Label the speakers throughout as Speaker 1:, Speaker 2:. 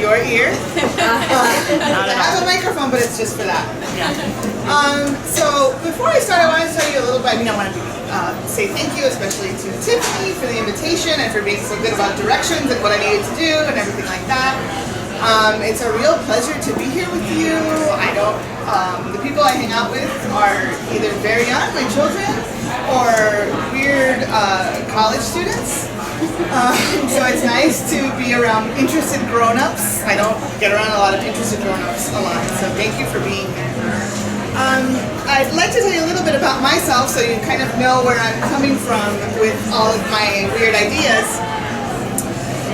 Speaker 1: your ear. I have a microphone, but it's just for that. So before I start, I wanted to tell you a little bit. I want to say thank you, especially to Tiffany for the invitation and for being so good about directions and what I needed to do and everything like that. It's a real pleasure to be here with you. The people I hang out with are either very young, my children, or weird college students. So it's nice to be around interested grown-ups. I don't get around a lot of interested grown-ups a lot, so thank you for being here. I'd like to tell you a little bit about myself so you kind of know where I'm coming from with all of my weird ideas.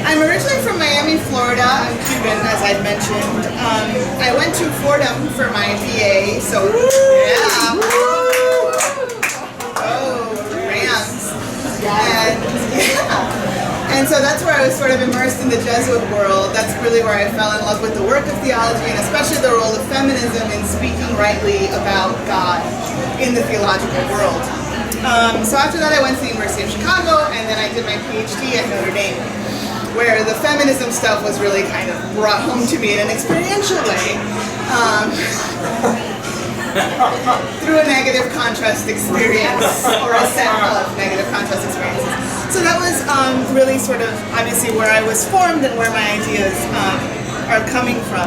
Speaker 1: I'm originally from Miami, Florida. I'm Cuban, as I've mentioned. I went to Fordham for my BA, so yeah. Oh, Rams. And so that's where I was sort of immersed in the Jesuit world. That's really where I fell in love with the work of theology and especially the role of feminism in speaking rightly about God in the theological world. So after that I went to the University of Chicago and then I did my PhD at Notre Dame, where the feminism stuff was really kind of brought home to me in an experiential way. Through a negative contrast experience, or a set of negative contrast experiences. So that was really sort of obviously where I was formed and where my ideas are coming from.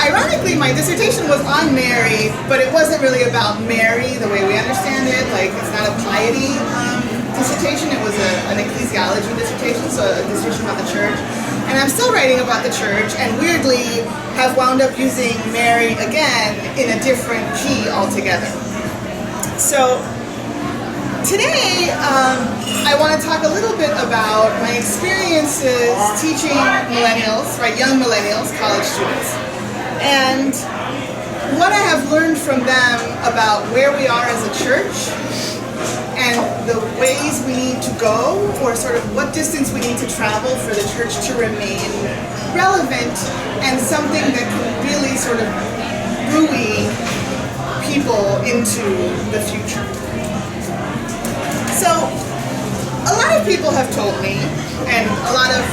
Speaker 1: Ironically, my dissertation was on Mary, but it wasn't really about Mary the way we understand it. Like, it's not a piety dissertation, it was an ecclesiology dissertation, so a dissertation about the church. And I'm still writing about the church, and weirdly have wound up using Mary again in a different key altogether. So today, I want to talk a little bit about my experiences teaching millennials, right, young millennials, college students, and what I have learned from them about where we are as a church, and the ways we need to go, or sort of what distance we need to travel for the church to remain relevant and something that can really sort of buoy people into the future. So, a lot of people have told me, and a lot of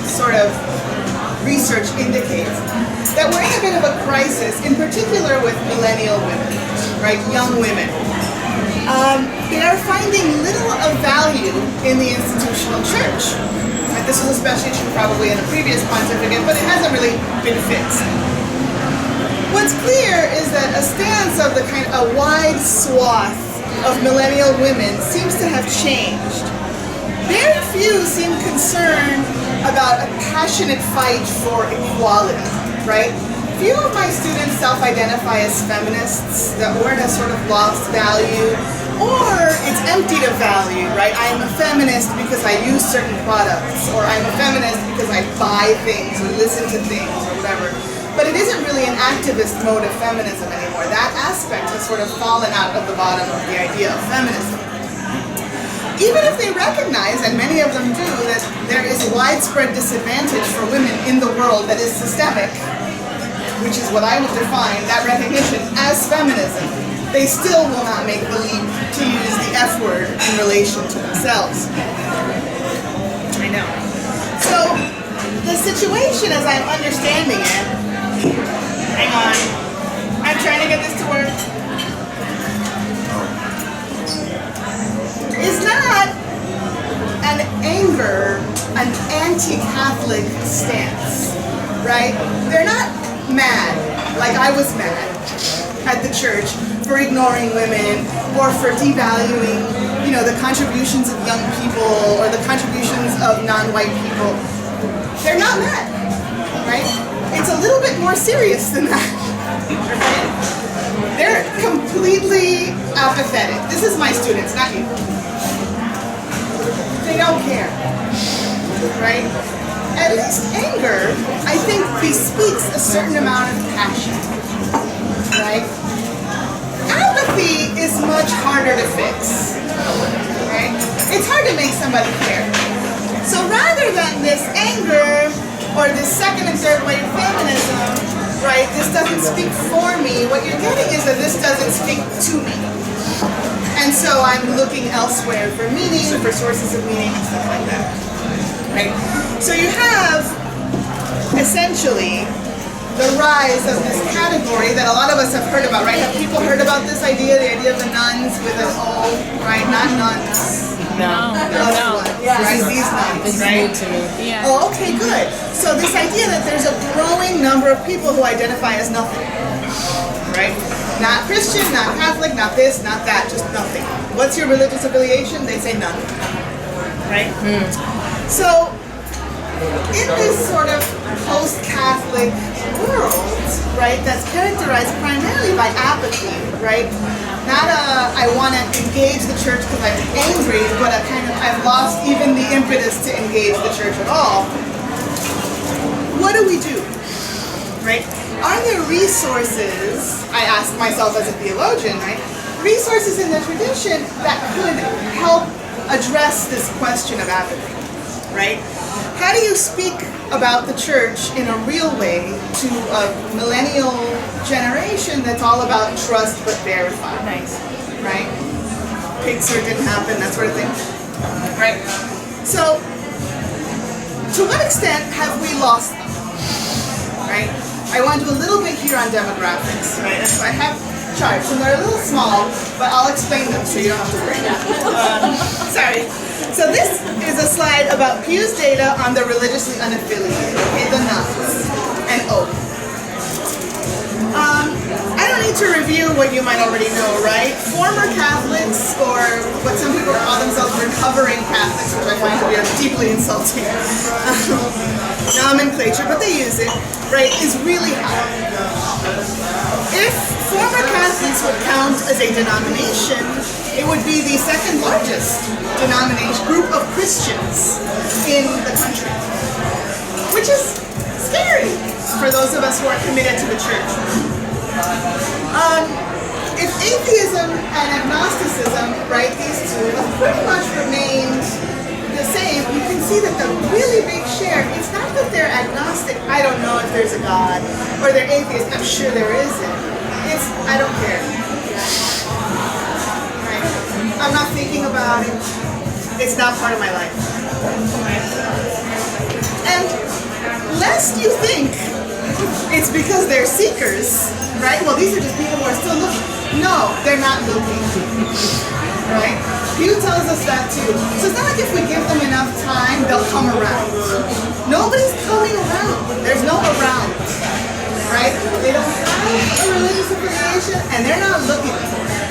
Speaker 1: sort of research indicates, that we're in a bit of a crisis, in particular with millennial women, right, young women. They are finding little of value in the institutional church. Right, this was especially true probably in a previous pontificate, but it hasn't really been fixed. What's clear is that a stance of a wide swath of millennial women seems to have changed. Very few seem concerned about a passionate fight for equality, right? Few of my students self-identify as feminists. The word has sort of lost value, or it's emptied of value, right? I'm a feminist because I use certain products, or I'm a feminist because I buy things or listen to things or whatever. But it isn't really an activist mode of feminism anymore. That aspect has sort of fallen out of the bottom of the idea of feminism. Even if they recognize, and many of them do, that there is widespread disadvantage for women in the world that is systemic, which is what I would define that recognition as feminism, they still will not make the leap to use the F word in relation to themselves. I know. So, the situation as I'm understanding it, hang on, I'm trying to get this to work, is not an anger, an anti-Catholic stance, right? They're not mad, like I was mad at the church for ignoring women or for devaluing, the contributions of young people or the contributions of non-white people. They're not mad, right? It's a little bit more serious than that. Right? They're completely apathetic. This is my students, not you. They don't care, right? At least anger, I think, bespeaks a certain amount of passion, right? Apathy is much harder to fix, right? It's hard to make somebody care. So rather than this anger or this second and third wave feminism, right, this doesn't speak for me, what you're getting is that this doesn't speak to me. And so I'm looking elsewhere for meaning, for sources of meaning, and stuff like that, right? So you have essentially the rise of this category that a lot of us have heard about, right? Have people heard about this idea, the idea of the nuns with an O, right? Not nuns.
Speaker 2: No.
Speaker 1: The other one, right? These nuns, right?
Speaker 2: To me. Yeah.
Speaker 1: Oh, okay, good. So this idea that there's a growing number of people who identify as nothing, right? Not Christian, not Catholic, not this, not that, just nothing. What's your religious affiliation? They say none, right? So in this sort of post-Catholic world, right, that's characterized primarily by apathy, right? Not I want to engage the church because I'm angry, but I've lost even the impetus to engage the church at all. What do we do, right? Are there resources, I ask myself as a theologian, right, resources in the tradition that could help address this question of apathy, right? How do you speak about the church in a real way to a millennial generation that's all about trust but verify? Nice. Right? Pixar didn't happen, that sort of thing. Right? So, to what extent have we lost them? Right? I want to do a little bit here on demographics, right? And so I have charts, and they're a little small, but I'll explain them so you don't have to worry. Sorry. So this is a slide about Pew's data on the religiously unaffiliated, okay, the nuns, and O. I don't need to review what you might already know, right? Former Catholics, or what some people call themselves recovering Catholics, which I find to be a deeply insulting nomenclature, but they use it, right, is really high. If former Catholics would count as a denomination, it would be the second largest denomination group of Christians in the country, which is scary for those of us who are committed to the church. If atheism and agnosticism, right, these two have pretty much remained the same, you can see that the really big share, it's not that they're agnostic, I don't know if there's a God, or they're atheist, I'm sure there isn't. It's, I don't care. Right? I'm not thinking about it. It's not part of my life. Right? And lest you think it's because they're seekers, right? Well, these are just people who are still looking. No, they're not looking. Right? Pew tells us that too. So it's not like if we give them enough time, they'll come around. Nobody's coming around. There's no around. Right? They don't have a religious affiliation and they're not looking for it.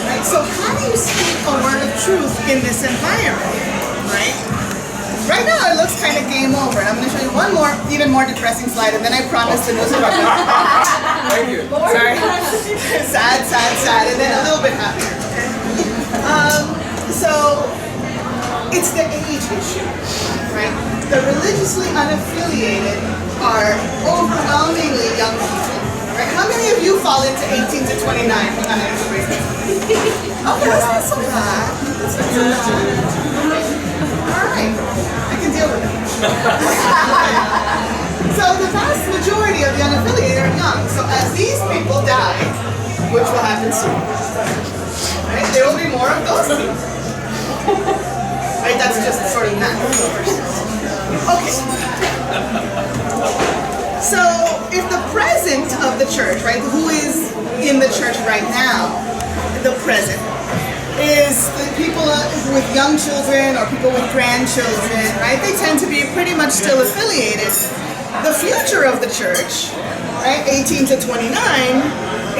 Speaker 1: Right? So how do you speak a word of truth in this environment? Right? Right now it looks kind of game over. I'm going to show you one more, even more depressing slide, and then I promise the news about that.
Speaker 3: Thank you.
Speaker 1: Sorry. Sad, sad, sad, and then a little bit happier. So it's the age issue, right? The religiously unaffiliated are overwhelmingly young people. Right? How many of you fall into 18 to 29? Okay, that's not so bad. That's not so bad. Alright, I can deal with it. So the vast majority of the unaffiliated are young. So as these people die, which will happen soon, right, there will be more of those people. Right, that's just sort of natural. Okay. So if the present of the church, right, who is in the church right now, the present, is the people with young children or people with grandchildren, right? They tend to be pretty much still affiliated. The future of the church, right, 18 to 29,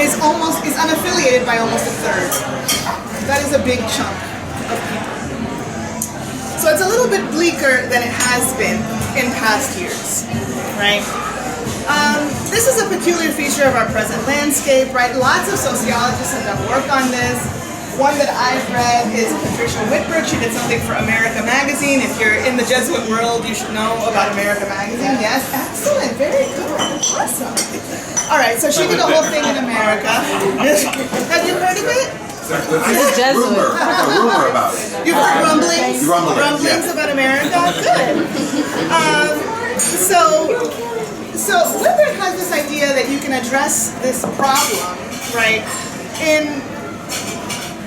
Speaker 1: is unaffiliated by almost a third. That is a big chunk of people. So it's a little bit bleaker than it has been in past years, right? This is a peculiar feature of our present landscape, right? Lots of sociologists have done work on this. One that I've read is Patricia Whitbread. She did something for America Magazine. If you're in the Jesuit world, you should know about America Magazine. Yes, excellent, very good, awesome. All right, so she did a whole thing in America. Have you heard of it?
Speaker 2: I'm a Jesuit.
Speaker 3: Rumor about it.
Speaker 1: You've heard rumblings? Rumblings
Speaker 3: yeah.
Speaker 1: about America? Good. So Whitbread has this idea that you can address this problem, right, in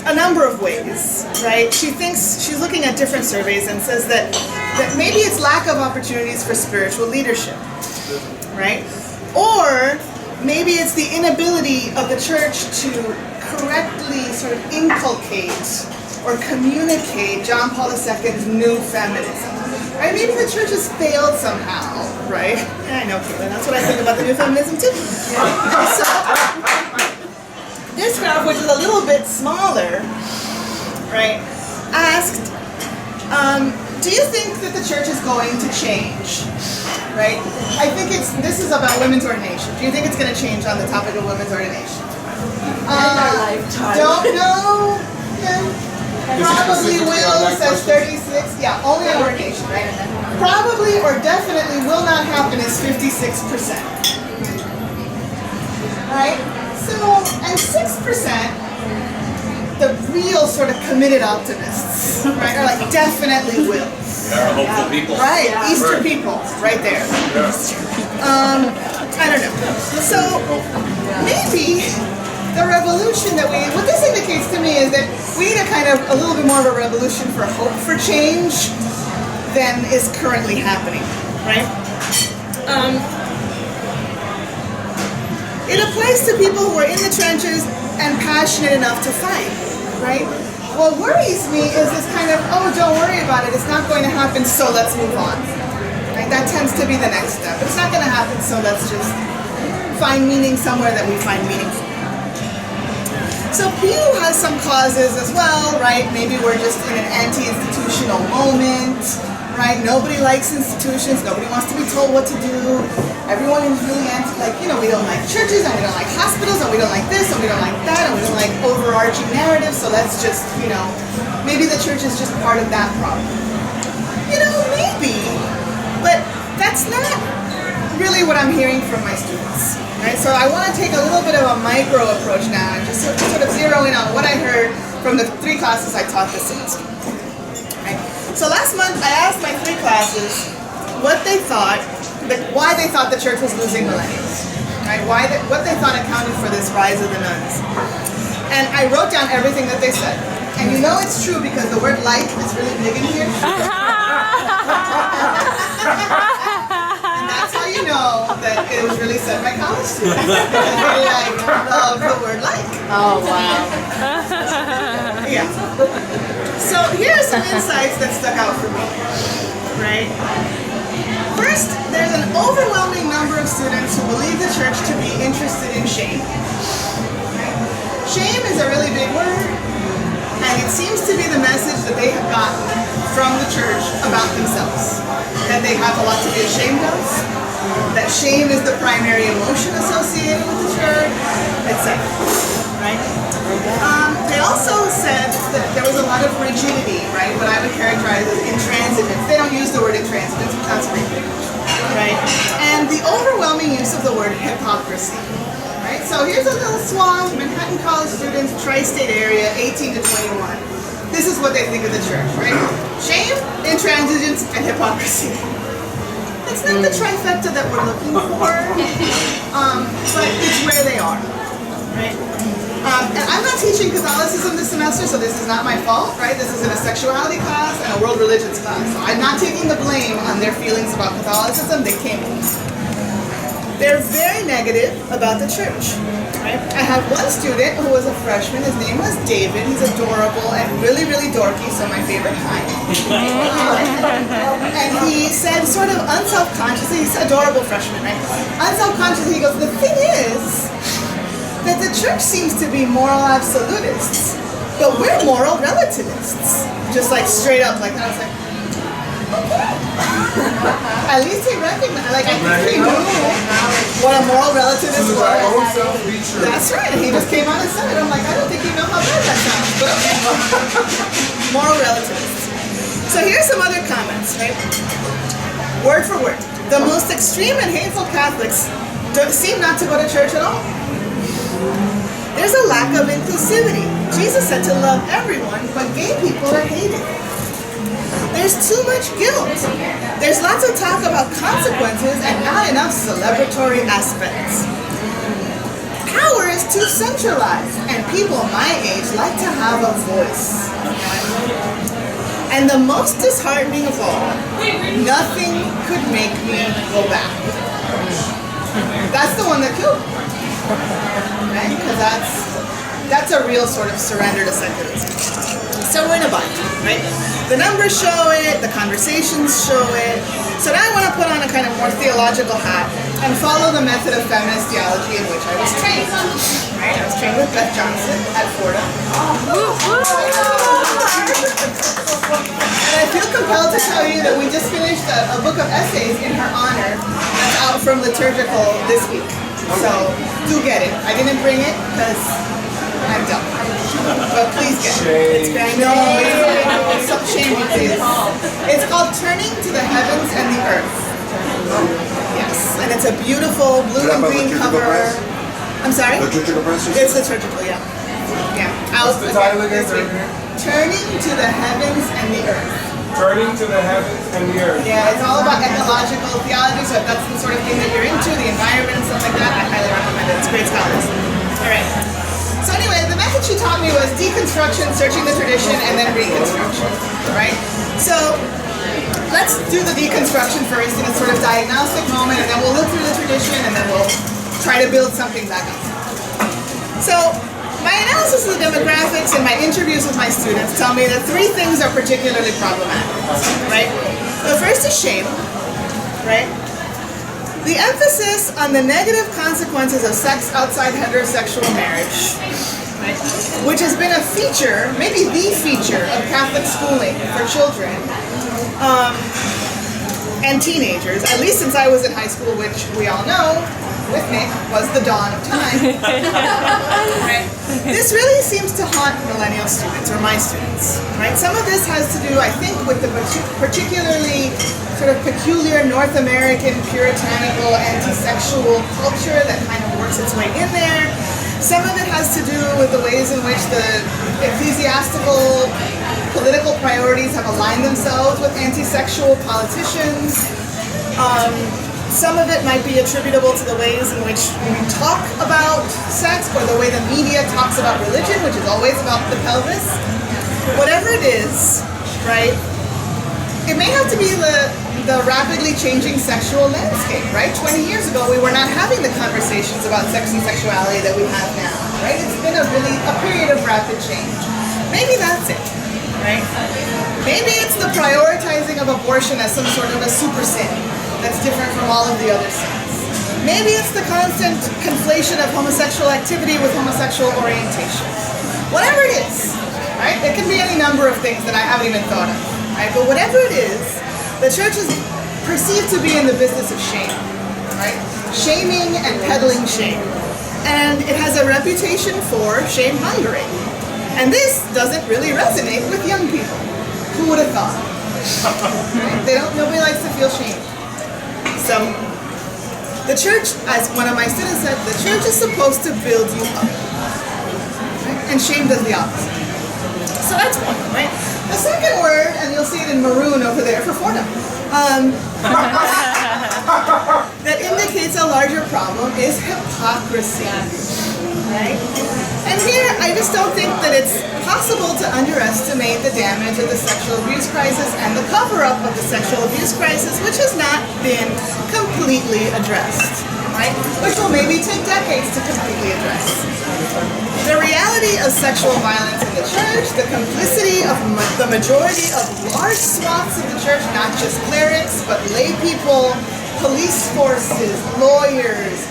Speaker 1: a number of ways, right? She thinks, she's looking at different surveys and says that that maybe it's lack of opportunities for spiritual leadership, right? Or maybe it's the inability of the church to correctly sort of inculcate or communicate John Paul II's new feminism. Right? Maybe the church has failed somehow, right? I know, Caitlin, that's what I think about the new feminism too. So, this graph, which is a little bit smaller, right, asked, do you think that the church is going to change? Right? I think this is about women's ordination. Do you think it's going to change on the topic of women's ordination? Don't know. Yeah. Probably will, says 36. Yeah, only on ordination, right? Probably or definitely will not happen is 56%. Right? So, and 6%, the real sort of committed optimists, right, are like definitely will.
Speaker 3: Our hopeful people.
Speaker 1: Right, Easter people, right there. I don't know. So maybe the revolution that what this indicates to me is that we need a little bit more of a revolution for hope for change than is currently happening, right? It applies to people who are in the trenches and passionate enough to fight, right? What worries me is this kind of, oh, don't worry about it, it's not going to happen, so let's move on. Right? That tends to be the next step. It's not going to happen, so let's just find meaning somewhere that we find meaningful. So Pew has some causes as well, right? Maybe we're just in an anti-institutional moment, right? Nobody likes institutions, nobody wants to be told what to do. Everyone is really we don't like churches, and we don't like hospitals, and we don't like this, and we don't like that, and we don't like overarching narratives, so let's just, maybe the church is just part of that problem. Maybe, but that's not really what I'm hearing from my students, right? So I want to take a little bit of a micro approach now and just sort of zero in on what I heard from the 3 classes I taught this semester. Right? So last month I asked my 3 classes what they thought, why they thought the church was losing millennials, right? What they thought accounted for this rise of the nuns. And I wrote down everything that they said. And it's true because the word like is really big in here. And that's how you know that it was really said by college students. They love the word like.
Speaker 2: Oh, wow.
Speaker 1: Yeah. So here are some insights that stuck out for me, right? First, there's an overwhelming number of students who believe the church to be interested in shame. Right? Shame is a really big word, and it seems to be the message that they have gotten from the church about themselves. That they have a lot to be ashamed of, that shame is the primary emotion associated with the church, etc. Right? They also said that there was a lot of rigidity, right? What I would characterize as intransigence. They don't use the word intransigence, but that's pretty big, right? And the overwhelming use of the word hypocrisy, right? So here's a little swath, Manhattan College students, tri-state area, 18 to 21. This is what they think of the church, right? Shame, intransigence, and hypocrisy. It's not the trifecta that we're looking for, but it's where they are, right? And I'm not teaching Catholicism this semester, so this is not my fault, right? This is in a sexuality class and a world religions class. So I'm not taking the blame on their feelings about Catholicism. They came with me. They're very negative about the church, right? I have one student who was a freshman. His name was David. He's adorable and really, really dorky, so my favorite kind. And he said sort of unselfconsciously, he's an adorable freshman, right? Unselfconsciously, he goes, the thing is that the church seems to be moral absolutists, but we're moral relativists. Just like straight up like that. I was like, okay. At least he recognized, I think he knew what a moral relativist was. That's right, and he just came out and said it. I'm like, I don't think you know how bad that sounds, but okay. Moral relativists. So here's some other comments, right? Word for word. The most extreme and hateful Catholics seem not to go to church at all. There's a lack of inclusivity. Jesus said to love everyone, but gay people are hated. There's too much guilt. There's lots of talk about consequences and not enough celebratory aspects. Power is too centralized, and people my age like to have a voice. And the most disheartening of all, nothing could make me go back. That's the one that killed me. Right? Because that's a real sort of surrender to secularism. So we're in a bind, right? The numbers show it, the conversations show it. So now I want to put on a kind of more theological hat and follow the method of feminist theology in which I was trained. Right? I was trained with Beth Johnson at Fordham. And I feel compelled to tell you that we just finished a book of essays in her honor that's out from Liturgical this week. So do get it. I didn't bring it because I'm dumb. But please get it. I know, some shame you please. It's called Turning to the Heavens and the Earth. Yes, and it's a beautiful blue and green cover. I'm sorry?
Speaker 3: Liturgical press?
Speaker 1: It's liturgical, yeah. Yeah.
Speaker 4: What's the title again?
Speaker 1: Turning to the Heavens and the Earth.
Speaker 4: Turning to the Heavens and the Earth.
Speaker 1: Yeah, it's all about ecological theology, so if that's the sort of thing that you're into, the environment and stuff like that, I highly recommend it. It's great scholars. All right. So anyway, the method she taught me was deconstruction, searching the tradition, and then reconstruction, right? So let's do the deconstruction first in a sort of diagnostic moment, and then we'll look through the tradition, and then we'll try to build something back up. So my analysis of the demographics and my interviews with my students tell me that three things are particularly problematic, right? The first is shame, right? The emphasis on the negative consequences of sex outside heterosexual marriage, right? Which has been a feature, maybe the feature, of Catholic schooling for children and teenagers, at least since I was in high school, which we all know, with Nick, was the dawn of time. Right? This really seems to haunt millennial students, or my students. Right? Some of this has to do, I think, with the particularly sort of peculiar North American puritanical anti-sexual culture that kind of works its way in there. Some of it has to do with the ways in which the ecclesiastical political priorities have aligned themselves with anti-sexual politicians. Some of it might be attributable to the ways in which we talk about sex, or the way the media talks about religion, which is always about the pelvis. Whatever it is, right, it may have to be the rapidly changing sexual landscape, right? 20 years ago, we were not having the conversations about sex and sexuality that we have now, right? It's been a period of rapid change. Maybe that's it, right? Maybe it's the prioritizing of abortion as some sort of a super sin that's different from all of the other sins. Maybe it's the constant conflation of homosexual activity with homosexual orientation. Whatever it is, right? It can be any number of things that I haven't even thought of, right? But whatever it is, the church is perceived to be in the business of shame, right? Shaming and peddling shame. And it has a reputation for shame-mongering. And this doesn't really resonate with young people. Who would have thought? Right? Nobody likes to feel shame. So, the church, as one of my students said, the church is supposed to build you up. Right? And shame does the opposite. So that's one, right? The second word, and you'll see it in maroon over there for Fordham, that indicates a larger problem is hypocrisy. Right? And here, I just don't think that it's possible to underestimate the damage of the sexual abuse crisis and the cover-up of the sexual abuse crisis, which has not been completely addressed, right? Which will maybe take decades to completely address. The reality of sexual violence in the church, the complicity of the majority of large swaths of the church, not just clerics, but lay people, police forces, lawyers,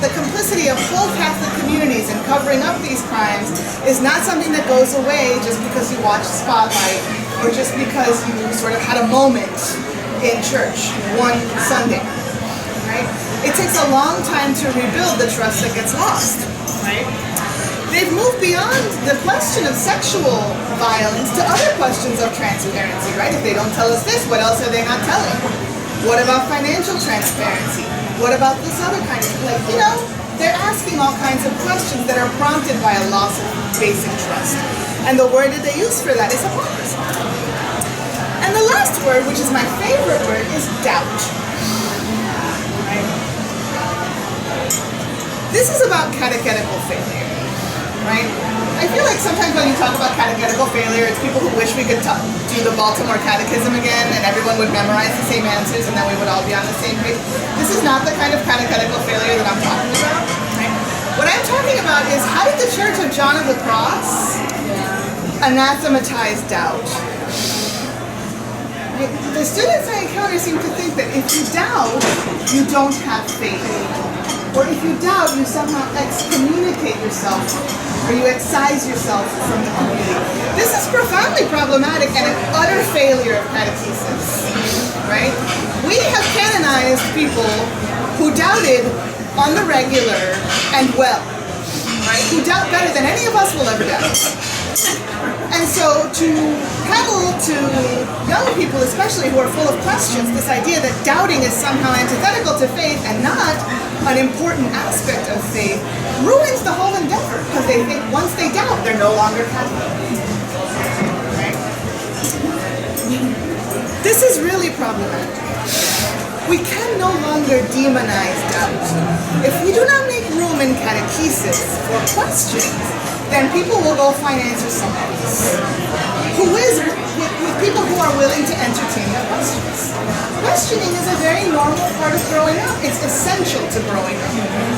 Speaker 1: the complicity of whole Catholic communities in covering up these crimes is not something that goes away just because you watch Spotlight or just because you sort of had a moment in church one Sunday, right? It takes a long time to rebuild the trust that gets lost, right? They've moved beyond the question of sexual violence to other questions of transparency, right? If they don't tell us this, what else are they not telling? What about financial transparency? What about this other kind of, they're asking all kinds of questions that are prompted by a loss of basic trust. And the word that they use for that is hypocrisy. And the last word, which is my favorite word, is doubt. Right? This is about catechetical failure. right? I feel like sometimes when you talk about catechetical failure, it's people who wish we could do the Baltimore Catechism again and everyone would memorize the same answers and then we would all be on the same page. This is not the kind of catechetical failure that I'm talking about. Right? What I'm talking about is how did the Church of John of the Cross anathematize doubt? Right? The students I encounter seem to think that if you doubt, you don't have faith. Or if you doubt, you somehow excommunicate yourself or you excise yourself from the community. This is profoundly problematic and an utter failure of catechesis, right? We have canonized people who doubted on the regular and well, right? Who doubt better than any of us will ever doubt. And so to peddle to young people especially who are full of questions, this idea that doubting is somehow antithetical to faith and not an important aspect of faith ruins the whole endeavor because they think once they doubt, they're no longer Catholic. Right? This is really problematic. We can no longer demonize doubt. If we do not make room in catechesis for questions, then people will go find answers somewhere else. With people who are willing to entertain their questions. Questioning is a very normal part of growing up. It's essential to growing up.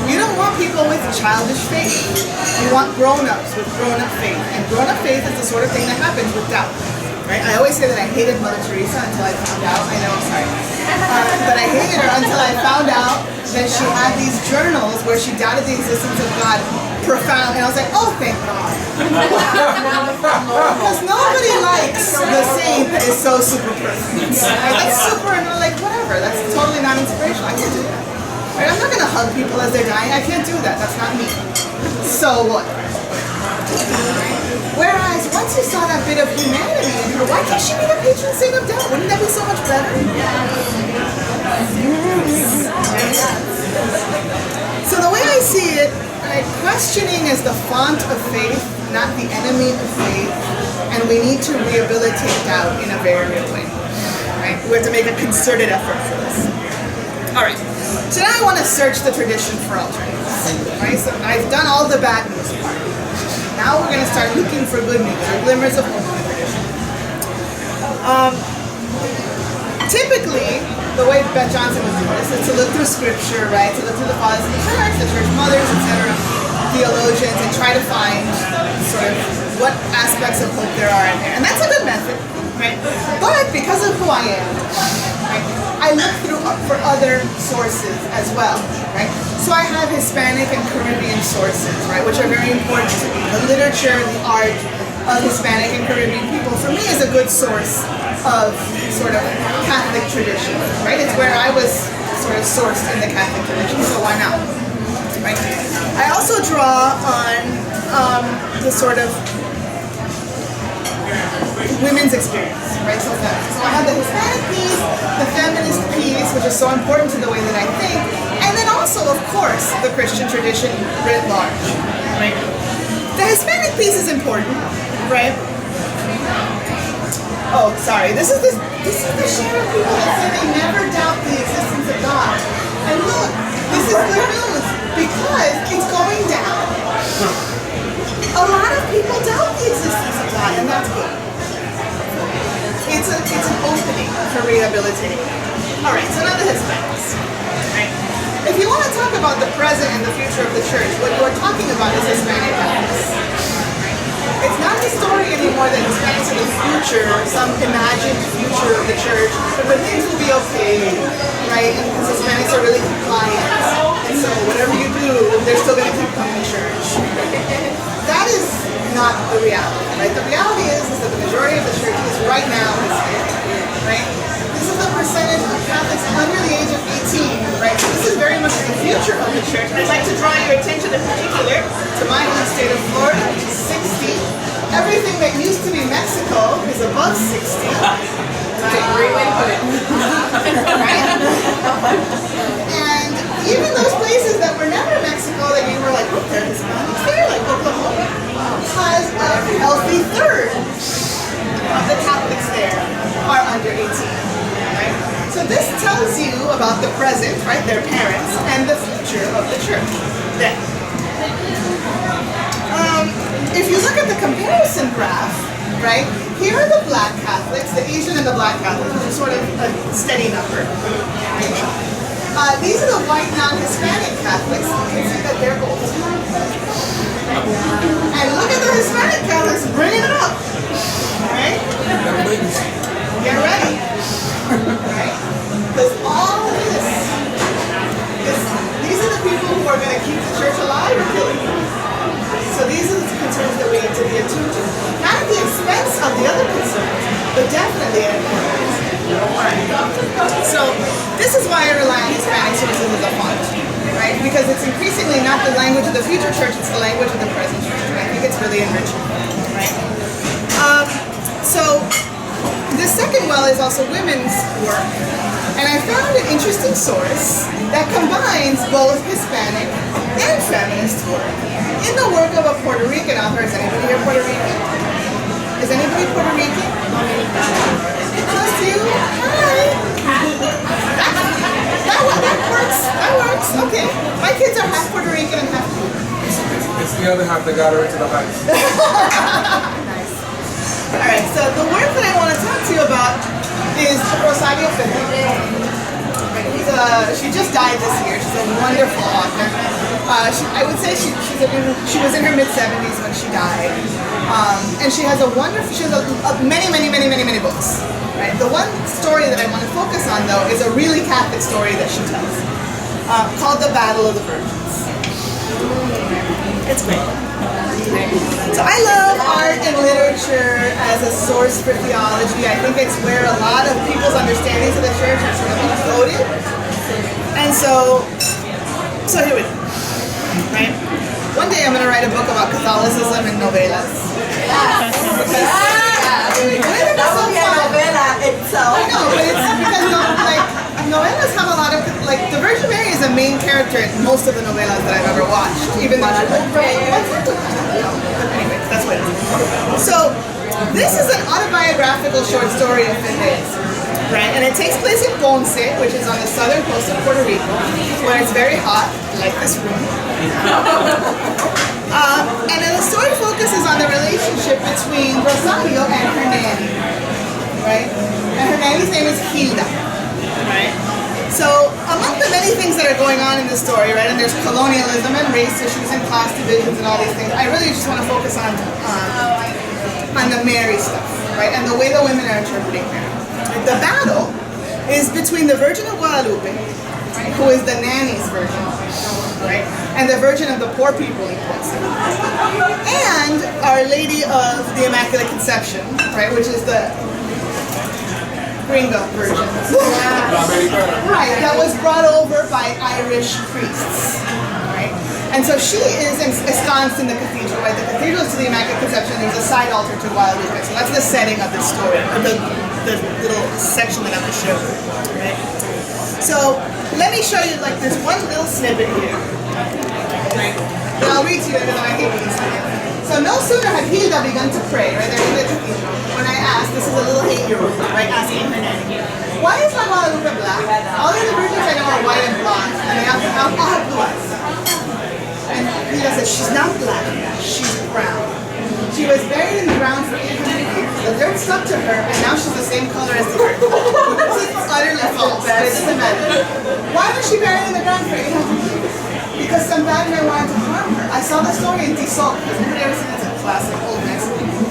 Speaker 1: You don't want people with childish faith. You want grown-ups with grown-up faith. And grown-up faith is the sort of thing that happens with doubt. Right? I always say that I hated Mother Teresa until I found out. I know, I'm sorry. But I hated her until I found out that she had these journals where she doubted the existence of God profound. And I was like, oh, thank God. Because nobody likes the saint that is so super perfect. Right? That's super, and we're like, whatever. That's totally not inspirational. I can't do that. Right? I'm not going to hug people as they're dying. I can't do that. That's not me. So what? Whereas once you saw that bit of humanity in her, why can't she be the patron saint of doubt? Wouldn't that be so much better? So the way I see it, right, questioning is the font of faith, not the enemy of faith, and we need to rehabilitate doubt in a very real way. Right? We have to make a concerted effort for this. All right. Today I want to search the tradition for alternatives. Right? So I've done all the bad news part. Now we're going to start looking for good news, or glimmers of hope in the tradition. Typically, the way Beth Johnson would do this is to look through scripture, right? To look through the fathers of the church mothers, etc., theologians, and try to find sort of what aspects of hope there are in there. And that's a good method, right? But because of who I am, right, I look through for other sources as well, right? So I have Hispanic and Caribbean sources, right, which are very important to me. The literature, the art of Hispanic and Caribbean people, for me, is a good source of sort of Catholic tradition, right? It's where I was sort of sourced in the Catholic tradition, so why not, right? I also draw on the sort of women's experience, right? So I have the Hispanic piece, the feminist piece, which is so important to the way that I think, and then also, of course, the Christian tradition writ large, right? The Hispanic piece is important, right? Oh, sorry. This is the share of people that say they never doubt the existence of God. And look, this is good news because it's going down. A lot of people doubt the existence of God, and that's good. It's an opening for rehabilitating. All right, so now the Hispanics. Right? If you want to talk about the present and the future of the church, what you're talking about is Hispanic Catholics. It's not the story anymore that Hispanics are the future, some imagined future of the church, where things will be okay, right? Because Hispanics are really compliant. And so whatever you do, they're still going to keep coming to church. That is not the reality, right? The reality is that the majority of the church is right now Hispanic, right? This is the percentage of Catholics under the age of 18, right? So this is very much the future of the church. I'd like to draw your attention in particular to my home state of Florida, which is 60. Everything that used to be Mexico is above 60. Right? Great way to put it. Right? And even those places that were never Mexico, that you were like, oh, they're Hispanics there, like Oklahoma, has a healthy third of the Catholics there are under 18. Right? So this tells you about the present, right, their parents, and the future of the church then. if you look at the comparison graph, right, here are the black Catholics, the Asian and the black Catholics, which is sort of a steady number. These are the white non-Hispanic Catholics. You can see that they're gold. And look at the Hispanic Catholics bringing it up. Right? Get ready. Right? Because all of these are the people who are going to keep the church alive or kill it. So these are the concerns that we need to be attuned to. Not at the expense of the other concerns, but definitely at importance. So this is why I rely on Hispanic sources as a font, right? Because it's increasingly not the language of the future church, it's the language of the present church. And I think it's really enriching, right? So the second well is also women's work. And I found an interesting source that combines both Hispanic and feminist work in the work of a Puerto Rican author. Is anybody here Puerto Rican? Is anybody Puerto Rican? Just you? Hi. That works. That works. Okay. My kids are half Puerto Rican and half Cuban.
Speaker 4: It's the other half that got her into the heights.
Speaker 1: Nice. All right. So the work that I want to talk to you about is Rosario Ferrer. She just died this year. She's a wonderful author. I would say she was in her mid-70s when she died, and she has many books. Right. The one story that I want to focus on, though, is a really Catholic story that she tells, called "The Battle of the Virgins." It's great. So I love art and literature as a source for theology. I think it's where a lot of people's understandings of the church are sort of unfolded. And so here we go, right? One day I'm going to write a book about Catholicism and novelas.
Speaker 3: Novela itself.
Speaker 1: I know, but it's because novelas have a lot of, the Virgin Mary is a main character in most of the novelas that I've ever watched, even though anyway, that's what it is. So this is an autobiographical short story of Fidesz. Right, and it takes place in Ponce, which is on the southern coast of Puerto Rico, where it's very hot, like this room. And then the story focuses on the relationship between Rosario and her nanny, right? And her nanny's name is Hilda, right? So among the many things that are going on in the story, right, and there's colonialism and race issues and class divisions and all these things, I really just want to focus on the Mary stuff, right, and the way the women are interpreting Mary. The battle is between the Virgin of Guadalupe, right, who is the nanny's virgin, right, and the Virgin of the poor people in Ponce, and Our Lady of the Immaculate Conception, right, which is the gringo virgin, right, that was brought over by Irish priests, right, and so she is ensconced in the cathedral, right. The cathedral is to the Immaculate Conception. There's a side altar to Guadalupe, so that's the setting of the story, or the little section that I'm going to show you, right? So let me show you, there's one little snippet here, right? That I'll read to you, even though I hate reading it. So no sooner had Hilda begun to pray, right? They're in the cathedral. When I asked, this is a little 8-year-old, right, asking her nanny, why is my Guadalupe black? All the other virgins I know are white and blonde, and they all have blue eyes. And Hilda said, she's not black, she's brown. She was buried in the ground for 800 years. The dirt stuck to her, and now she's the same color as the earth. This is utterly false, but it doesn't matter. Why was she buried in the ground for 800 years? Because some bad men wanted to harm her. I saw the story in Tizol, because nobody ever seen it. It's a classic old Mexican movie.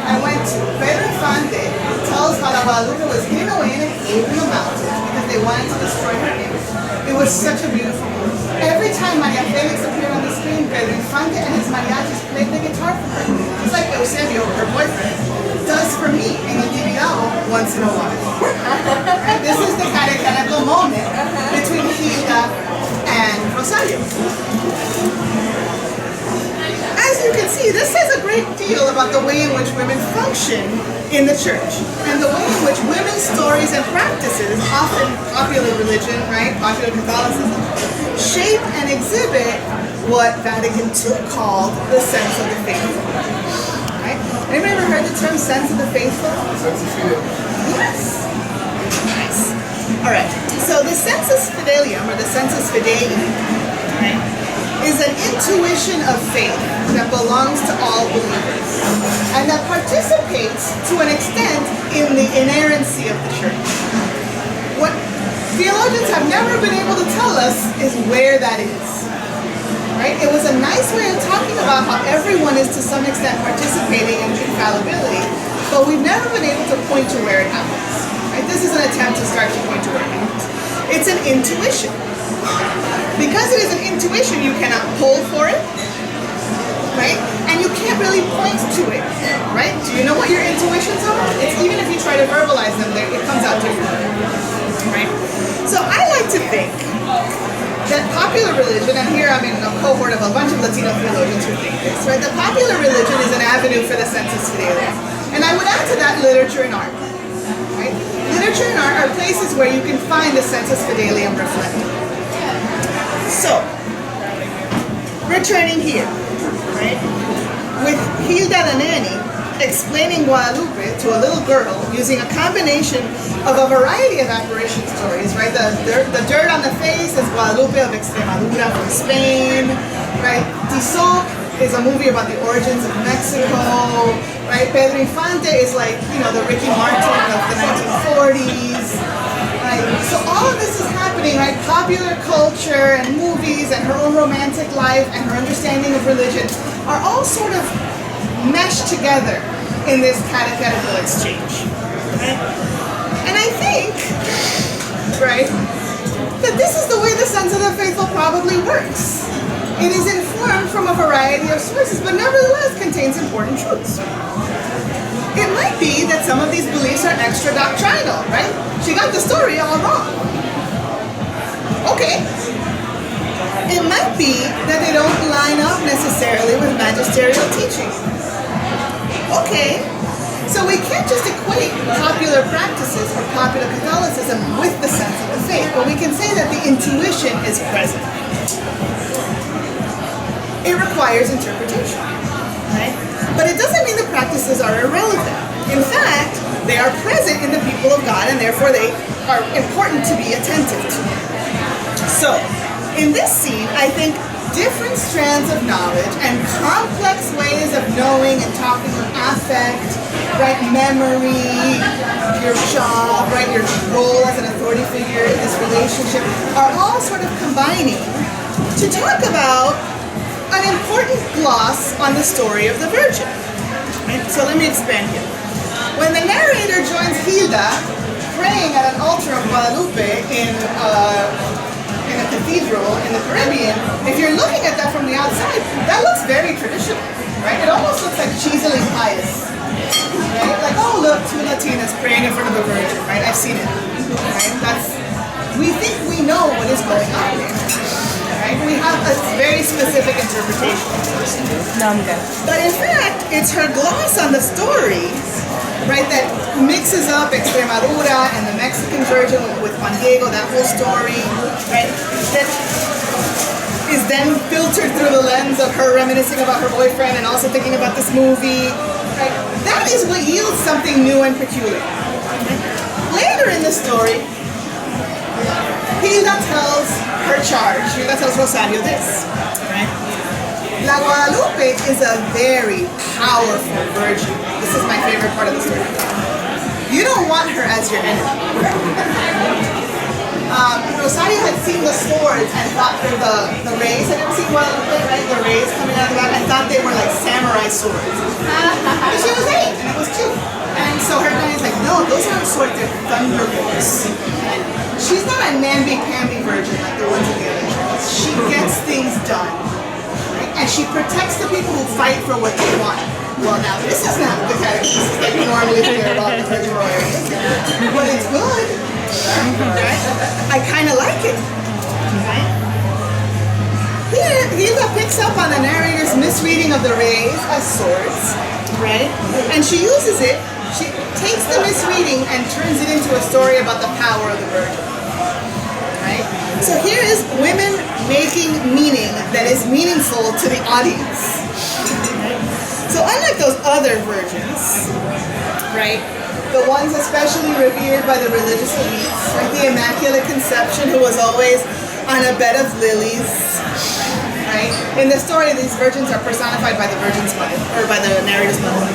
Speaker 1: I went to Pedro Infante, tells how La Guadalupe was hidden away in a cave in the mountains because they wanted to destroy her image. It was such a beautiful movie. Every time Maria Felix appeared on the screen, Pedro Infante and his mariachis played the guitar for her. Just like Eusebio, her boyfriend, does for me in Intimidado once in a while. And this is the canonical moment between Hilda and Rosario. As you can see, this says a great deal about the way in which women function in the church, and the way in which women's stories and practices, often popular religion, right, popular Catholicism, shape and exhibit what Vatican II called the sense of the faithful. Right? Anybody ever heard the term sense of the faithful? Yes. Nice. All right. So the sensus fidelium, or the sensus fidei, right, is an intuition of faith that belongs to all believers and that participates to an extent in the inerrancy of the church. What theologians have never been able to tell us is where that is. Right? It was a nice way of talking about how everyone is to some extent participating in infallibility, but we've never been able to point to where it happens. Right? This is an attempt to start to point to where it happens. It's an intuition. Because it is an intuition, you cannot pull for it, right? And you can't really point to it, right? Do you know what your intuitions are? It's even if you try to verbalize them, it comes out differently, right? So I like to think that popular religion, and here I'm in a cohort of a bunch of Latino theologians who think this, right? The popular religion is an avenue for the sensus fidelium. And I would add to that literature and art, right? Literature and art are places where you can find the sensus fidelium reflected. So, returning here, right? With Hilda the nanny explaining Guadalupe to a little girl using a combination of a variety of apparition stories, right? The dirt on the face is Guadalupe of Extremadura from Spain, right? Tizoc is a movie about the origins of Mexico, right? Pedro Infante is like, the Ricky Martin of the 1940s, right? So all of this is happening, right? Popular culture and movies and her own romantic life and her understanding of religion are all sort of meshed together in this catechetical exchange, right? And I think, right, that this is the way the Sons of the Faithful probably works. It is informed from a variety of sources, but nevertheless contains important truths. It might be that some of these beliefs are extra doctrinal, right? She got the story all wrong. Okay. It might be that they don't line up necessarily with magisterial teaching. Okay. So we can't just equate popular practices or popular Catholicism with the sense of the faith, but we can say that the intuition is present. It requires interpretation, right? But it doesn't mean the practices are irrelevant. In fact, they are present in the people of God, and therefore they are important to be attentive to. So, in this scene, I think different strands of knowledge and complex ways of knowing and talking of affect, right, memory, your job, right, your role as an authority figure in this relationship are all sort of combining to talk about an important gloss on the story of the Virgin. Right? So let me expand here. When the narrator joins Hilda praying at an altar of Guadalupe in a cathedral in the Caribbean, if you're looking at that from the outside, that looks very traditional, right? It almost looks like cheesily pious, right? Like, oh look, two Latinas praying in front of a Virgin, right? I've seen it, right? We think we know what is going on there. Right? We have a very specific interpretation.
Speaker 2: No, I'm good.
Speaker 1: But in fact, it's her gloss on the story, right, that mixes up Extremadura and the Mexican Virgin with Juan Diego, that whole story, right, that is then filtered through the lens of her reminiscing about her boyfriend and also thinking about this movie, right? That is what yields something new and peculiar. Later in the story, Hilda tells her charge. Hilda tells Rosario this, right? La Guadalupe is a very powerful virgin. This is my favorite part of the story. You don't want her as your enemy. Rosario had seen the swords and thought the rays. Had you ever seen Guadalupe, right? The rays coming out of that and thought they were like samurai swords. And she was 8 and it was 2. And so her guy's like, no, those aren't swords, they're thunderbolts. She's not a namby-pamby virgin like the ones in the other churches. She gets things done. Right? And she protects the people who fight for what they want. Well, now this is not the catechesis that you normally hear about the Virgin Royal. But it's good. Right? I kind of like it. Right? Here, Hilda picks up on the narrator's misreading of the rays as swords. Right? And she uses it. She takes the misreading and turns it into a story about the power of the Virgin. Right? So here is women making meaning that is meaningful to the audience. Right? So unlike those other virgins, right, the ones especially revered by the religious elites, like the Immaculate Conception, who was always on a bed of lilies, right? In the story, these virgins are personified by the virgin's mother, or by the narrator's mother.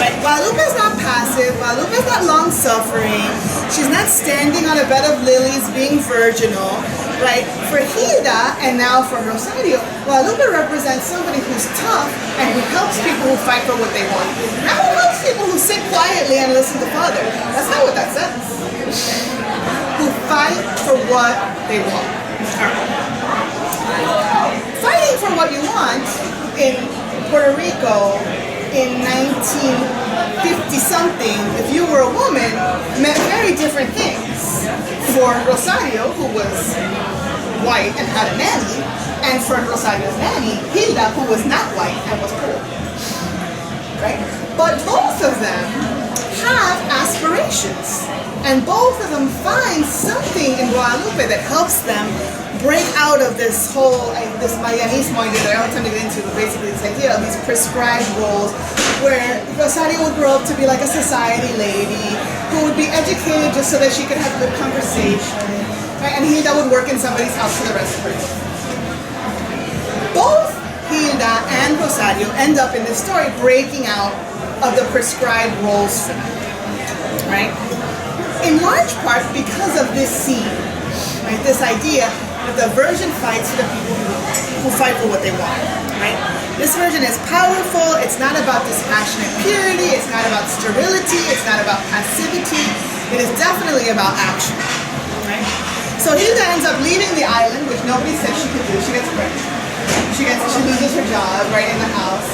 Speaker 1: Right? Guadalupe is not passive. Guadalupe is not long-suffering. She's not standing on a bed of lilies being virginal. Right? For Hilda, and now for Rosario, Guadalupe represents somebody who's tough and who helps people who fight for what they want. Not who helps people who sit quietly and listen to Father. That's not what that says. Who fight for what they want. Fighting for what you want in Puerto Rico in 1950-something, if you were a woman, meant very different things. For Rosario, who was white and had a nanny, and for Rosario's nanny, Hilda, who was not white and was poor. Right? But both of them have aspirations, and both of them find something in Guadalupe that helps them break out of this whole, this Marianismo idea that I don't tend to get into, but basically this idea of these prescribed roles where Rosario would grow up to be like a society lady who would be educated just so that she could have good conversation, right? And Hilda would work in somebody's house for the rest of her life. Both Hilda and Rosario end up in this story breaking out of the prescribed roles for them, right? In large part because of this scene, right? This idea that the virgin fights for the people who fight for what they want, right? This virgin is powerful. It's not about dispassionate purity. It's not about sterility. It's not about passivity. It is definitely about action, right? So Hilda ends up leaving the island, which nobody said she could do. She gets pregnant. She loses her job right in the house.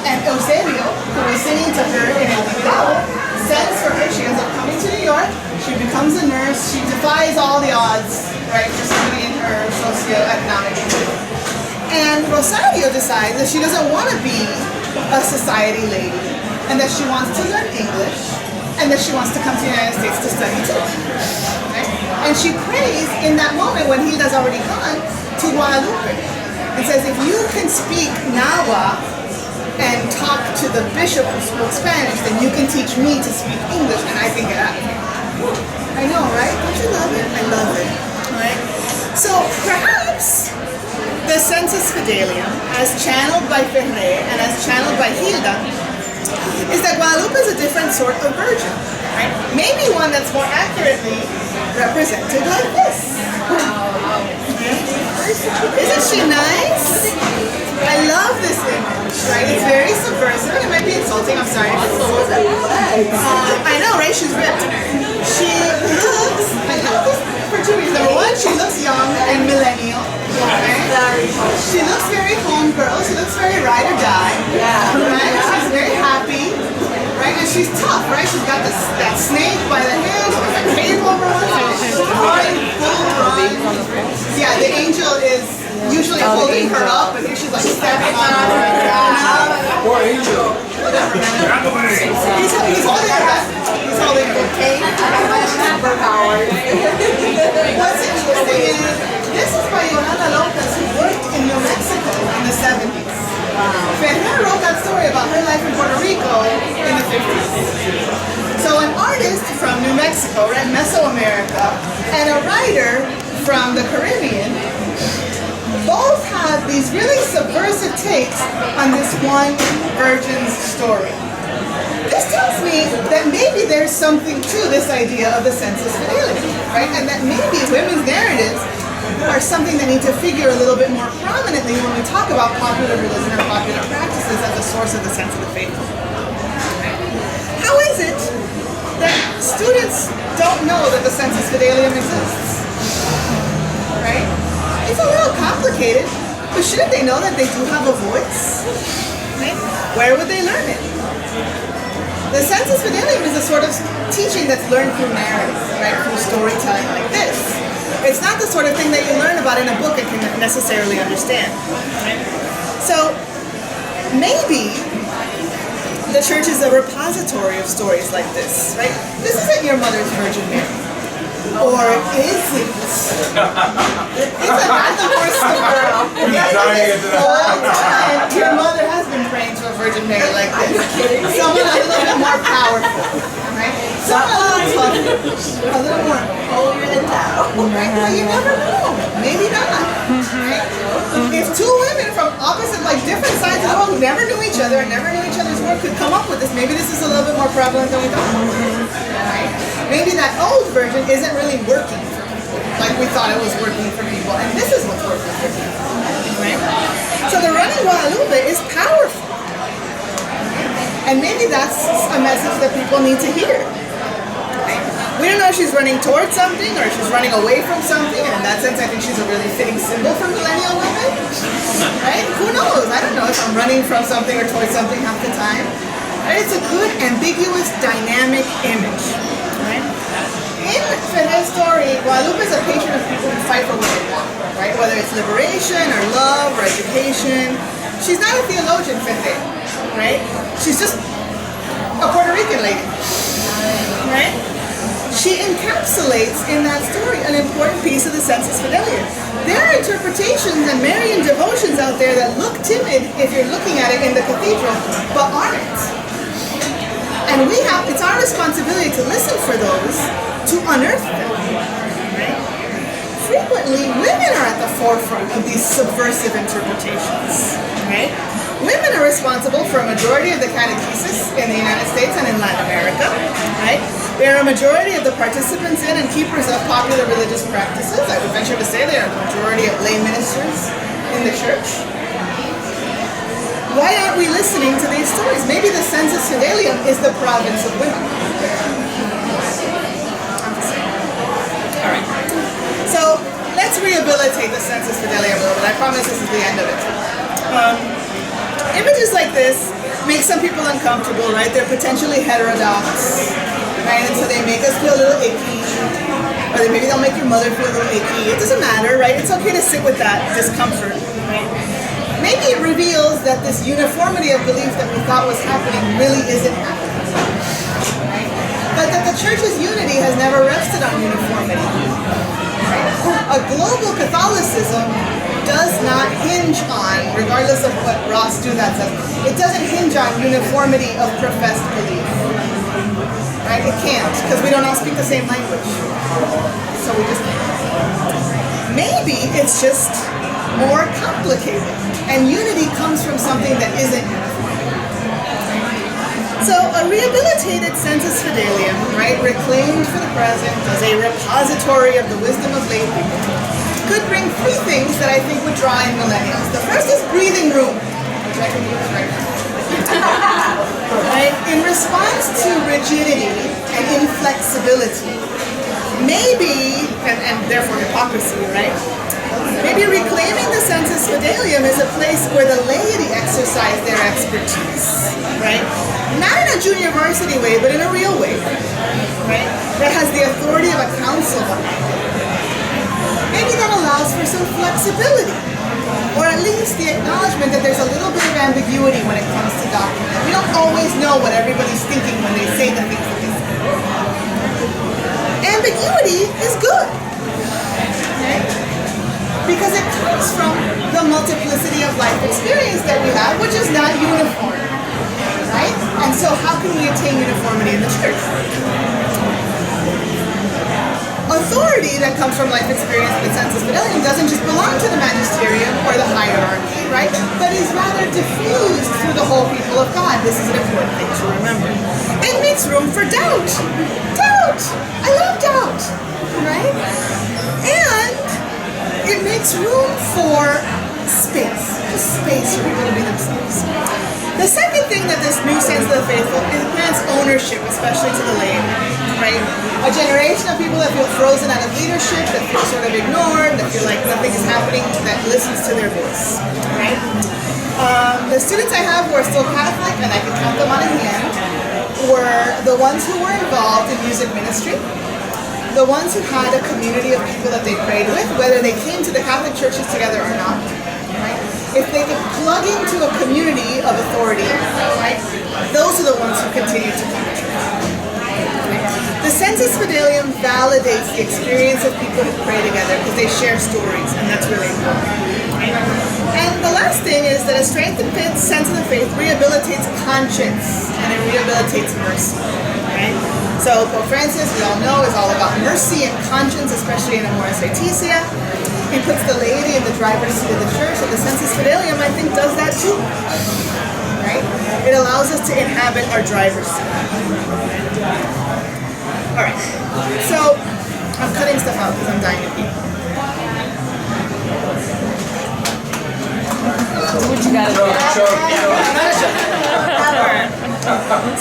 Speaker 1: And Eusebio, who was singing to her in El Librado, sends for her. She ends up coming to New York. She becomes a nurse. She defies all the odds, right, for somebody in her socioeconomic group. And Rosario decides that she doesn't want to be a society lady, and that she wants to learn English, and that she wants to come to the United States to study too. Right? And she prays in that moment when Hilda's already gone to Guadalupe and says, if you can speak Nahua and talk to the bishop who spoke Spanish, then you can teach me to speak English and I can get out of here. I know, right? Don't you love it? I love it. Right? So perhaps the sensus fidelium, as channeled by Ferrer and as channeled by Hilda, is that Guadalupe is a different sort of virgin. Right? Maybe one that's more accurately represented like this. Isn't she nice? I love this image, right? It's very subversive. It might be insulting. I'm sorry. I know, right? She's ripped. She looks, I love this for two reasons. Number one, she looks young and millennial. Right? She looks very homegirl. She looks very ride or die. Right? She's very happy. Right? And she's tough, right? She's got this, that snake by the hand. She's got a cape over her head. She's running full run. Yeah, the angel is usually holding her up, and here she's like stepping on her.
Speaker 4: Poor angel.
Speaker 1: Whatever, man. He's holding her up. He's holding her cape. What's interesting is this is by Yolanda Lopez, who worked in New Mexico in the 70s. Ferrer wrote that story about her life in Puerto Rico in the 50s. So an artist from New Mexico, right, Mesoamerica, and a writer from the Caribbean both have these really subversive takes on this one virgin's story. This tells me that maybe there's something to this idea of the sensus fidelium, right? And that maybe women's narratives are something that need to figure a little bit more prominently when we talk about popular religion or popular practices as a source of the sense of the faithful. How is it that students don't know that the sensus fidelium exists? Right? It's a little complicated, but shouldn't they know that they do have a voice? Right? Where would they learn it? The sensus fidelium is a sort of teaching that's learned through narrative, right? Through storytelling like this. It's not the sort of thing that you learn about in a book and can necessarily understand. Right? So maybe the church is a repository of stories like this, right? This isn't your mother's Virgin Mary. Or is it? It's not the worst of girl. Your mother has been praying to a Virgin Mary like this. Someone a little bit more powerful, right? Someone a little tougher, a little more holier than thou, right? But you never know. Maybe not. Right? If two women women from opposite, like different sides of the world who never knew each other and never knew each other's work could come up with this. Maybe this is a little bit more prevalent than we thought. Right? Maybe that old version isn't really working for people, like we thought it was working for people, and this is what's working for people. Right? So the running Guadalupe is powerful. And maybe that's a message that people need to hear. We don't know if she's running towards something or if she's running away from something, and in that sense I think she's a really fitting symbol for millennial women. Right? Who knows? I don't know if I'm running from something or towards something half the time. Right? It's a good, ambiguous, dynamic image. Right? In Ferre's story, Guadalupe is a patron of people who fight for what they want, right? Whether it's liberation or love or education. She's not a theologian, Ferre, right? She's just a Puerto Rican lady, right? She encapsulates in that story an important piece of the sensus fidelium. There are interpretations and Marian devotions out there that look timid if you're looking at it in the cathedral, but aren't. And it's our responsibility to listen for those, to unearth them. Right? Frequently, women are at the forefront of these subversive interpretations. Right? Women are responsible for a majority of the catechesis in the United States and in Latin America. Right? They are a majority of the participants in and keepers of popular religious practices. I would venture to say they are the majority of lay ministers in the church. Why aren't we listening to these stories? Maybe the sensus fidelium is the province of women. All right. So let's rehabilitate the sensus fidelium a little bit. I promise this is the end of it. Images like this make some people uncomfortable, right? They're potentially heterodox, right? And so they make us feel a little icky. Or maybe they'll make your mother feel a little icky. It doesn't matter, right? It's okay to sit with that discomfort, right? Maybe it reveals that this uniformity of belief that we thought was happening really isn't happening. Right? But that the church's unity has never rested on uniformity. Right? A global Catholicism does not hinge on, regardless of what Ross Douthat says, it doesn't hinge on uniformity of professed belief. Right? It can't, because we don't all speak the same language. So we just can't. Maybe it's just more complicated. And unity comes from something that isn't uniform. So a rehabilitated sensus fidelium, right, reclaimed for the present as a repository of the wisdom of lay people, could bring three things that I think would draw in millennials. The first is breathing room, which I can use right now. Right? In response to rigidity and inflexibility, maybe, and therefore hypocrisy, right? Maybe reclaiming the sensus fidelium is a place where the laity exercise their expertise, right? Not in a junior varsity way, but in a real way, right? That has the authority of a council behind it. Maybe that allows for some flexibility, or at least the acknowledgement that there's a little bit of ambiguity when it comes to doctrine. We don't always know what everybody's thinking when they say the things that they say. Ambiguity is good, okay? Because it comes from the multiplicity of life experience that we have, which is not uniform, right? And so how can we attain uniformity in the church? Authority that comes from life experience with sensus fidelium doesn't just belong to the magisterium or the hierarchy, right? But is rather diffused through the whole people of God. This is an important thing to remember. It makes room for doubt. Doubt! I love doubt, right? And it makes room for space, just space for people to be themselves. The second thing that this new sense of the faithful is grants ownership, especially to the laity, right? A generation of people that feel frozen out of leadership, that feel sort of ignored, that feel like nothing is happening, that listens to their voice, right? The students I have who are still Catholic, and I can count them on a hand, were the ones who were involved in music ministry, the ones who had a community of people that they prayed with, whether they came to the Catholic churches together or not, right? If they could plug into a community of authority, right, those are the ones who continue to come to church. The sensus fidelium validates the experience of people who pray together because they share stories, and that's really important. Right? And the last thing is that a strengthened sense of the faith rehabilitates conscience and it rehabilitates mercy. Right? So Pope Francis, we all know, is all about mercy and conscience, especially in Amoris Laetitia. He puts the laity in the driver's seat of the church, and the sensus fidelium, I think, does that too. Right? It allows us to inhabit our driver's seat. All right. So I'm cutting stuff out because I'm dying to eat.
Speaker 2: Do what you gotta do.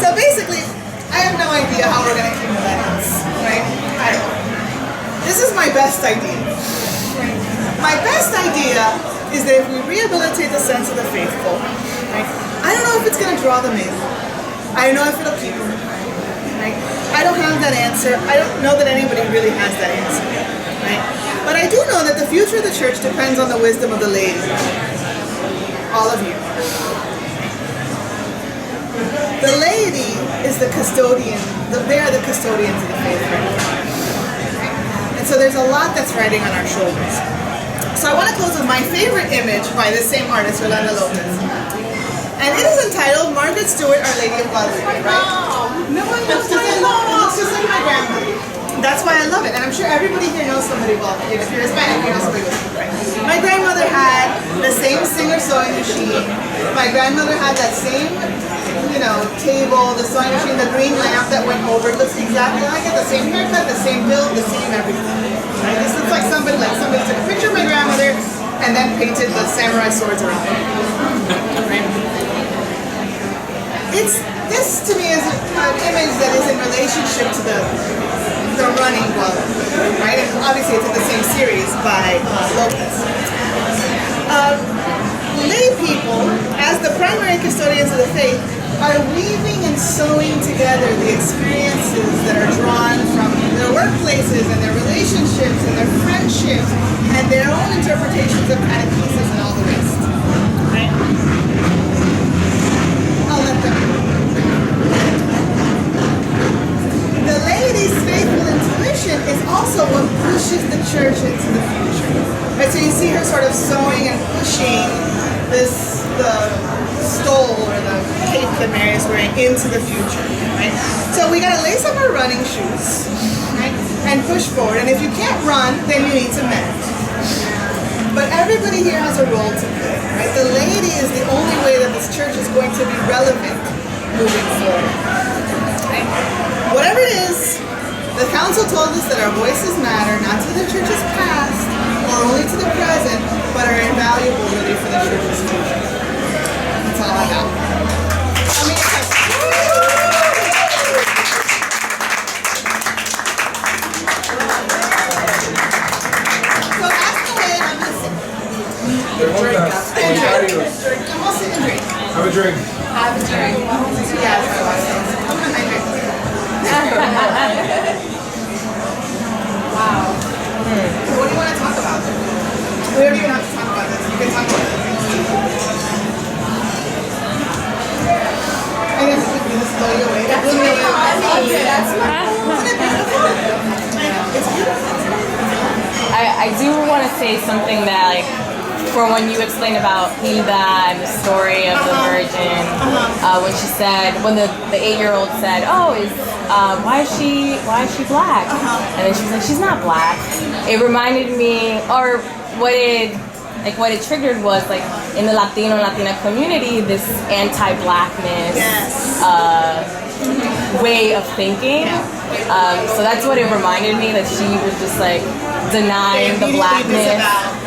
Speaker 1: So basically, I have no idea how we're gonna keep millennials, right? I don't know. This is my best idea. My best idea is that if we rehabilitate the sense of the faithful, right? I don't know if it's gonna draw them in. I don't know if it'll keep them. Right? I don't have that answer. I don't know that anybody really has that answer. Right? But I do know that the future of the church depends on the wisdom of the laity. All of you. The laity is the custodian. They are the custodians of the faith. Right? And so there's a lot that's riding on our shoulders. So I want to close with my favorite image by this same artist, Yolanda Lopez. And it is entitled Margaret Stewart, Our Lady of Guadalupe, right? No one knows it looks just like my grandmother. That's why I love it. And I'm sure everybody here knows somebody, well, if you're Hispanic, you know somebody with it, right? My grandmother had the same Singer sewing machine. My grandmother had that same, table, the sewing machine, the green lamp that went over. It looks exactly like it. The same haircut, the same build, the same everything. Right? This looks like somebody took a picture of my grandmother and then painted the samurai swords around it. Right? This to me is an image that is in relationship to the running club, right? And obviously it's in the same series by Lopez. Lay people, as the primary custodians of the faith, are weaving and sewing together the experiences that are drawn from their workplaces and their relationships and their friendships and their own interpretations of catechesis and all the rest. Right? I'll let them. The laity's faithful intuition is also what pushes the church into the future. Right? So you see her sort of sewing and pushing the stole or the cape that Mary is wearing into the future. Right? So we gotta lace up our running shoes, right? And push forward. And if you can't run, then you need to mend. But everybody here has a role to play, right? The laity is the only way that this church is going to be relevant moving forward. Right? Whatever it is, the council told us that our voices matter, not to the church's past or only to the present, but are invaluable really for the church's future. That's all I got. So ask away and I'm going to sit. I'm going to sit and drink.
Speaker 4: Have a drink.
Speaker 1: Have a drink. Yeah, that's what I was. I'm going to hydrate. Wow. So what do you want to talk about? We don't even have to talk about this. You can talk about it. I guess we can just blow you away. That blew me away. That's Isn't it beautiful? It's beautiful.
Speaker 2: I do want to say something that, like, for when you explained about Hilda and the story of the Virgin, when she said, when the 8-year-old said, "Oh, why is she black?" And then she was like, "She's not black." It reminded me, or what it triggered was, like, in the Latina community, this anti-blackness way of thinking. So that's what it reminded me, that she was just like denying the blackness.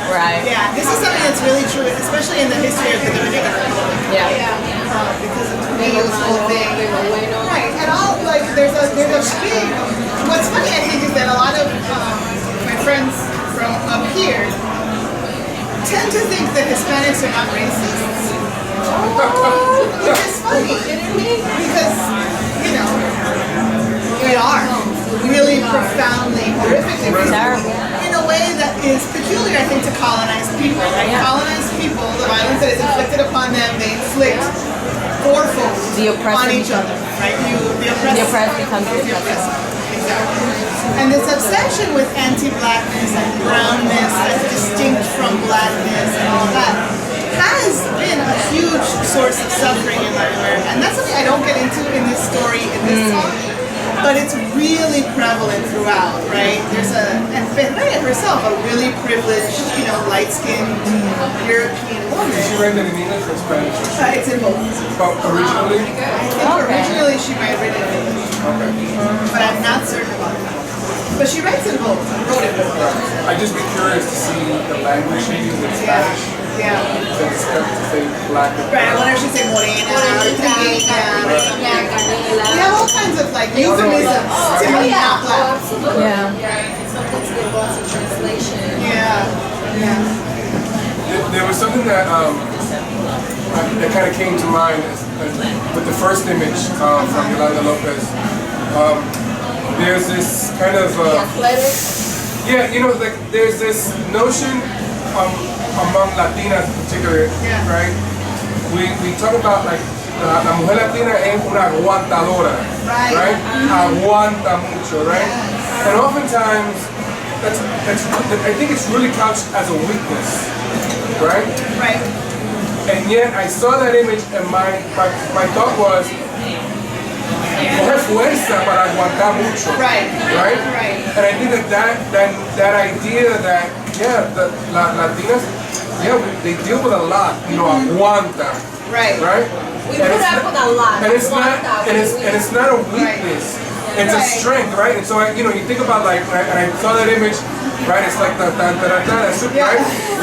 Speaker 2: Right.
Speaker 1: Yeah, this is something that's really true, especially in the history of the Dominican Republic.
Speaker 2: Yeah.
Speaker 1: Because of Toledo's whole thing. Right. And all, like, there's a big. What's funny, I think, is that a lot of my friends from up here tend to think that Hispanics are not racists. Which is funny. Because, we are really profoundly, horrifically
Speaker 2: Terrible.
Speaker 1: in a way that is peculiar, I think, to colonized people, right?
Speaker 2: Yeah.
Speaker 1: Colonized people, the violence that is inflicted upon them, they inflict fourfold on each other, right? The oppressed
Speaker 2: becomes the oppressor.
Speaker 1: Exactly. And this obsession with anti-blackness and brownness as distinct from blackness and all that has been a huge source of suffering in Latin America. And that's something I don't get into in this story, in this talk. but it's really prevalent throughout, right? And Ferreira herself, a really privileged, light-skinned European woman.
Speaker 4: Did she write that in English or Spanish?
Speaker 1: It's in both.
Speaker 4: But originally?
Speaker 1: I think originally she might have written it in English.
Speaker 4: Okay.
Speaker 1: But I'm not certain about that. But she writes in both. Wrote it both.
Speaker 4: I'd just be curious to see the language she used in Spanish.
Speaker 1: Yeah.
Speaker 4: To say black.
Speaker 1: Right, I wonder if she'd say morena or trigueña. We have all kinds of euphemisms to mean not black.
Speaker 2: Yeah.
Speaker 3: Sometimes get lost in translation.
Speaker 1: Yeah.
Speaker 4: There was something that kind of came to mind with the first image from Yolanda Lopez. There's this kind of
Speaker 3: Athletic.
Speaker 4: there's this notion among Latinas in particular, right? We talk about la mujer latina es una aguantadora, right? Aguanta mucho, right? And oftentimes that's I think it's really couched as a weakness, right?
Speaker 1: Right.
Speaker 4: And yet I saw that image and my thought was, coger fuerza para aguantar mucho.
Speaker 1: Right.
Speaker 4: And I think that idea that the Latinas, they deal with a lot, aguanta.
Speaker 1: Right.
Speaker 3: We put up with a lot.
Speaker 4: And it's not a weakness. It's a strength, right? And so you think about and I saw that image, right? It's like the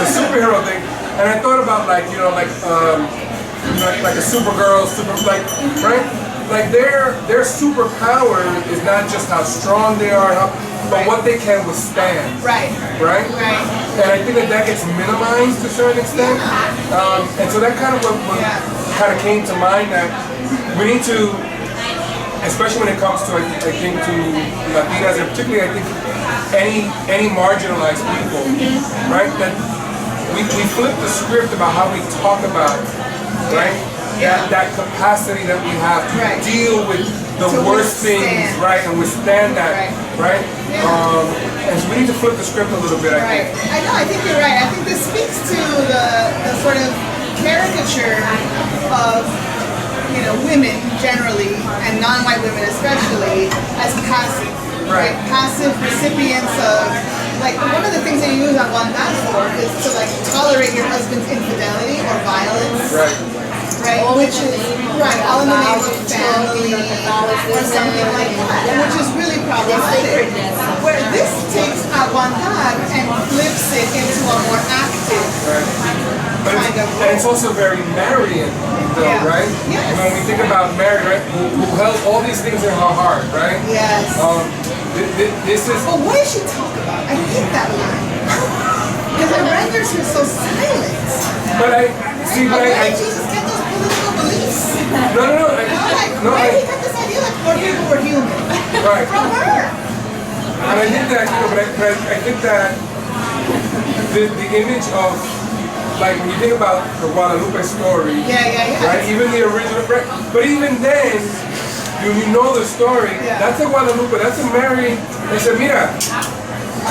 Speaker 4: superhero thing. And I thought about like a Supergirl, right? Like their superpower is not just how strong they are, but what they can withstand.
Speaker 1: Right.
Speaker 4: And I think that gets minimized to a certain extent. And so that kind of what kind of came to mind, that we need to, especially when it comes to I think to Latinas, and particularly I think any marginalized people, right? That we flip the script about how we talk about, right? That capacity that we have to deal with the worst things, right, and withstand that, right? And so we need to flip the script a little bit, I think.
Speaker 1: I think you're right. I think this speaks to the sort of caricature of women generally, and non-white women especially, as passive, right? Passive recipients of, one of the things that you use aguantar for is to tolerate your husband's infidelity or violence. Right, which is all in the name of family or something like that, which is really problematic. Where this takes aguantar and flips it into a more active kind of role.
Speaker 4: And it's also very Marian, though, right?
Speaker 1: Yes.
Speaker 4: When we think about Mary, right, who held all these things in her heart, right?
Speaker 1: Yes.
Speaker 4: This is.
Speaker 1: But what does she talk about? I hate that line. Because it renders her so silent.
Speaker 4: But I see,
Speaker 1: where did Jesus get those political beliefs?
Speaker 4: No.
Speaker 1: Where did he get this idea poor people were human?
Speaker 4: Right.
Speaker 1: From her.
Speaker 4: And I think that, but I think that the image of, when you think about the Guadalupe story, right? Even the original, but even then, you know the story. That's a Guadalupe. That's a Mary. They said, mira,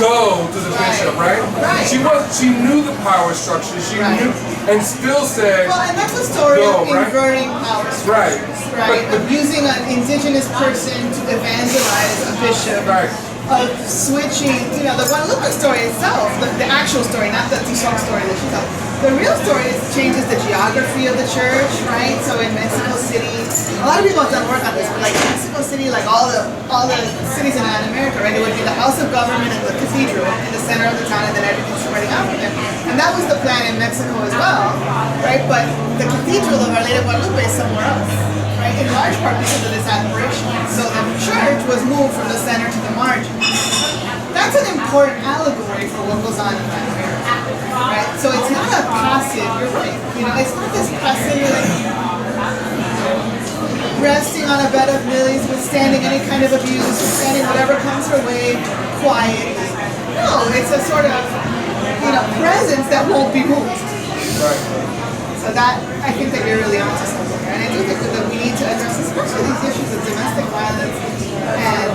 Speaker 4: go to the bishop, right? She knew the power structure. She knew, and still said.
Speaker 1: Well, and that's a story of inverting power structures, right? Of using an indigenous person to evangelize a bishop. Of switching, the Guadalupe story itself, the actual story, not the Tizoc story that she tells. The real story changes the geography of the church, right? So in Mexico City, a lot of people have done work on this, but Mexico City, all the cities in Latin America, right? It would be the house of government and the cathedral in the center of the town, and then everything spreading out from there. And that was the plan in Mexico as well, right? But the cathedral of Our Lady of Guadalupe is somewhere else, right? In large part because of this aberration. So the church was moved from the center to the margins. That's an important allegory for what goes on in Latin America, right? So it's not a passive, you're right, it's not this passive, resting on a bed of lilies, withstanding any kind of abuse, withstanding whatever comes her way quietly. No, it's a sort of, presence that won't be moved. So that, I think that you're really onto something here. And I do think that we need to address, especially these issues of domestic violence and